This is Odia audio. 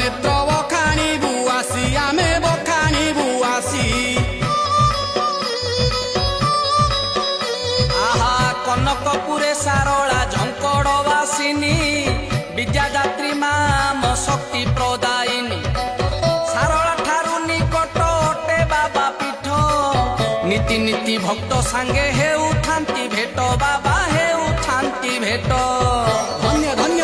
ନେତ୍ର ବଖାଣିବୁ ଆସି ଆମେ ବଖାଣିବୁ ଆସି। ଆହା କନକପୁରେ ସାରଳା ଝଙ୍କଡ଼ ବାସିନୀ ବିଦ୍ୟାଦାତ୍ରୀ ମା ମୋ ଶକ୍ତି ପ୍ରଦାୟିନୀ। ସାରଳା ଠାରୁ ନିକଟ ଅଟେ ବାବା ପୀଠ ନୀତି ନୀତି ଭକ୍ତ ସାଙ୍ଗେ ହେଉଥାନ୍ତି ଭେଟ ବାବା ହେଉଥାନ୍ତି ଭେଟ। ଧନ୍ୟ ଧନ୍ୟ